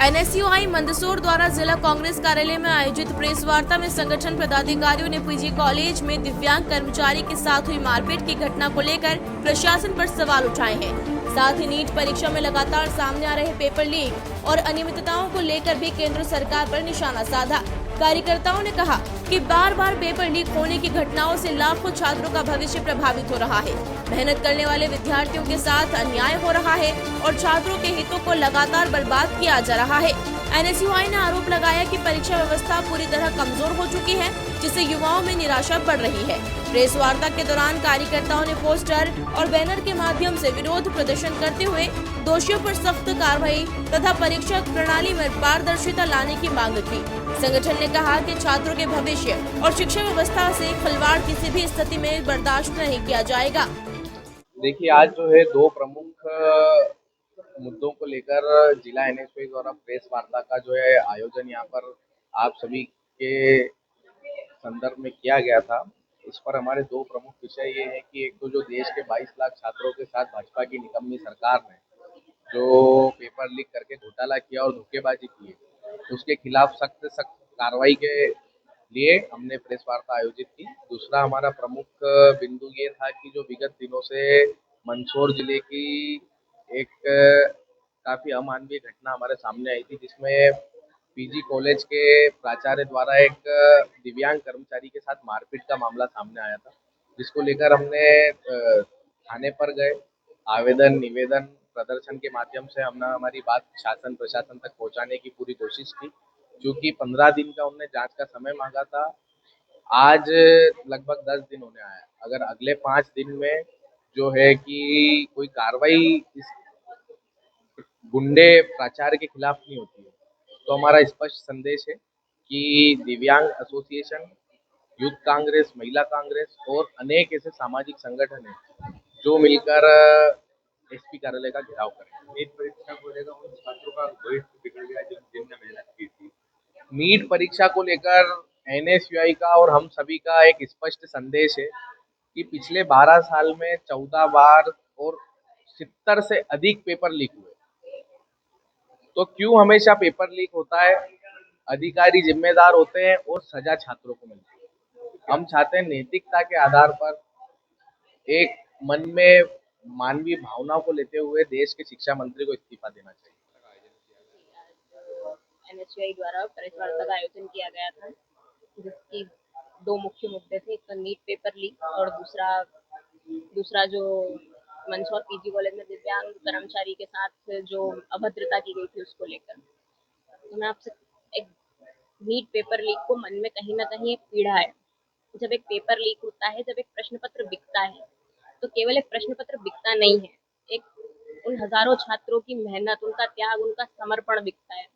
NSUI Mandsaur द्वारा जिला कांग्रेस कार्यालय में आयोजित प्रेस वार्ता में संगठन पदाधिकारियों ने पीजी कॉलेज में दिव्यांग कर्मचारी के साथ हुई मारपीट की घटना को लेकर प्रशासन पर सवाल उठाए हैं। साथ ही नीट परीक्षा में लगातार सामने आ रहे पेपर लीक और अनियमितताओं को लेकर भी केंद्र सरकार पर निशाना साधा। कार्यकर्ताओं ने कहा कि बार बार पेपर लीक होने की घटनाओं से लाखों छात्रों का भविष्य प्रभावित हो रहा है। मेहनत करने वाले विद्यार्थियों के साथ अन्याय हो रहा है और छात्रों के हितों को लगातार बर्बाद किया जा रहा है। एनएसयूआई ने आरोप लगाया कि परीक्षा व्यवस्था पूरी तरह कमजोर हो चुकी है, जिससे युवाओं में निराशा बढ़ रही है। प्रेस वार्ता के दौरान कार्यकर्ताओं ने पोस्टर और बैनर के माध्यम से विरोध प्रदर्शन करते हुए दोषियों पर सख्त कार्रवाई तथा परीक्षा प्रणाली में पारदर्शिता लाने की मांग की। संगठन ने कहा कि छात्रों के भविष्य और शिक्षा व्यवस्था से खिलवाड़ किसी भी स्थिति में बर्दाश्त नहीं किया जाएगा। देखिए, आज जो है दो प्रमुख मुद्दों को लेकर जिला एनएसयूआई द्वारा प्रेस वार्ता का जो है आयोजन यहाँ पर आप सभी के संदर्भ में किया गया था। इस पर हमारे दो प्रमुख विषय ये हैं कि एक तो जो देश के 22 लाख छात्रों के साथ भाजपा की निकम्मी सरकार ने जो पेपर लीक करके घोटाला किया और धोखेबाजी की है, उसके खिलाफ सख्त कार्रवाई के लिए हमने प्रेस वार्ता आयोजित की। दूसरा हमारा प्रमुख बिंदु ये था कि जो विगत दिनों से मंदसौर जिले की एक काफ़ी अमानवीय घटना हमारे सामने आई थी, जिसमें पीजी कॉलेज के प्राचार्य द्वारा एक दिव्यांग कर्मचारी के साथ मारपीट का मामला सामने आया था, जिसको लेकर हमने थाने पर गए, आवेदन निवेदन प्रदर्शन के माध्यम से हमने हमारी बात शासन प्रशासन तक पहुंचाने की पूरी कोशिश की। क्योंकि 15 दिन का उन्होंने जांच का समय मांगा था, आज लगभग 10 दिन होने आया। अगर अगले 5 दिन में जो है कि कोई कार्रवाई इस गुंडे प्राचार्य के खिलाफ नहीं होती है, तो हमारा स्पष्ट संदेश है कि दिव्यांग एसोसिएशन, यूथ कांग्रेस, महिला कांग्रेस और अनेक ऐसे सामाजिक संगठन हैं जो मिलकर एसपी कार्यालय का घेराव करें। नीट परीक्षा को लेकर उन छात्रों का भविष्य बिगड़ गया जिनने मेहनत की थी। नीट परीक्षा को लेकर एनएसयूआई का और हम सभी का एक स्पष्ट संदेश है कि पिछले 12 साल में 14 बार और 70 से अधिक पेपर लीक हुए। तो क्यों हमेशा पेपर लीक होता है? अधिकारी जिम्मेदार होते हैं और सजा छात्रों को मिलती है। हम चाहते हैं नैतिकता के आधार पर एक मन में मानवीय भावनाओं को लेते हुए देश के शिक्षा मंत्री को इस्तीफा देना चाहिए। एनएसयूआई द्वारा प्रेस वार्ता का आयोजन किया गया था, जिसकी दो मुख्य मुद्दे थे। एक तो नीट पेपर लीक और दूसरा जो मंदसौर पीजी कॉलेज में दिव्यांग कर्मचारी के साथ जो अभद्रता की गई थी उसको लेकर। तो मैं आपसे एक नीट पेपर लीक को मन में कहीं ना कहीं एक पीड़ा है। जब एक पेपर लीक होता है, जब एक प्रश्न पत्र बिकता है, तो केवल एक प्रश्न पत्र बिकता नहीं है, एक उन हजारों छात्रों की मेहनत, उनका त्याग, उनका समर्पण बिकता है।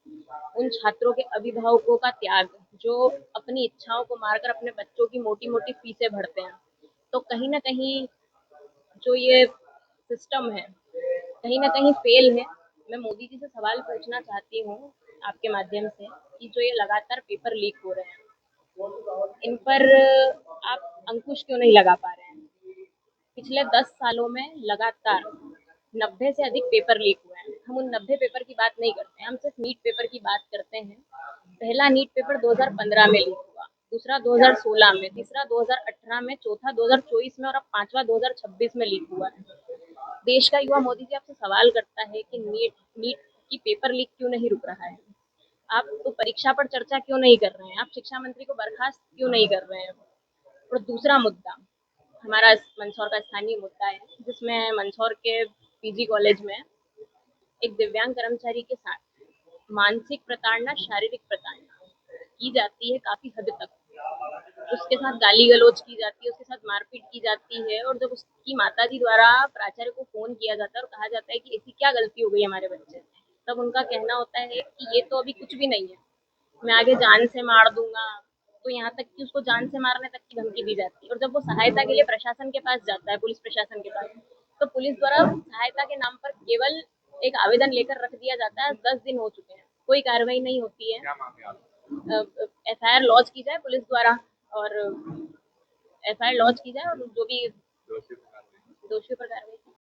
उन छात्रों के अभिभावकों का त्याग जो अपनी इच्छाओं को मारकर अपने बच्चों की मोटी मोटी फीसें भरते हैं। तो कहीं ना कहीं जो ये सिस्टम है कहीं ना कहीं फेल है। मैं मोदी जी से सवाल पूछना चाहती हूँ आपके माध्यम से कि जो ये लगातार पेपर लीक हो रहे हैं, इन पर आप अंकुश क्यों नहीं लगा पा रहे हैं? पिछले 10 सालों में लगातार 90 से अधिक पेपर लीक हुए हैं। हम उन 90 पेपर की बात नहीं करते हैं, हम सिर्फ नीट पेपर की बात करते हैं। पहला नीट पेपर 2015 में लीक हुआ, दूसरा 2016 में, तीसरा 2018 में, चौथा 2024 में और अब पांचवा 2026 में लीक हुआ है। देश का युवा मोदी जी आपसे सवाल करता है कि नीट की पेपर लीक क्यों नहीं रुक रहा है? आप तो परीक्षा पर चर्चा क्यों नहीं कर रहे हैं? आप शिक्षा मंत्री को बर्खास्त क्यों नहीं कर रहे हैं? और दूसरा मुद्दा हमारा मंदसौर का स्थानीय मुद्दा है, जिसमें मंदसौर के पीजी कॉलेज में एक दिव्यांग कर्मचारी के साथ मानसिक प्रताड़ना, शारीरिक प्रताड़ना की जाती है काफी हद तक। उसके साथ गाली गलौज की जाती है, उसके साथ मारपीट की जाती है। और जब उसकी माताजी द्वारा प्राचार्य को फोन किया जाता है और कहा जाता है कि ऐसी क्या गलती हो गई हमारे बच्चे से, तब उनका कहना होता है कि ये तो अभी कुछ भी नहीं है, मैं आगे जान से मार दूंगा। तो यहाँ तक कि उसको जान से मारने तक की धमकी दी जाती है। और जब वो सहायता के लिए प्रशासन के पास जाता है, पुलिस प्रशासन के पास, तो पुलिस द्वारा सहायता के नाम पर केवल एक आवेदन लेकर रख दिया जाता है। 10 दिन हो चुके हैं, कोई कार्रवाई नहीं होती है। एफआईआर लॉन्च की जाए पुलिस द्वारा, और एफआईआर लॉन्च की जाए और जो भी दोषियों पर कार्रवाई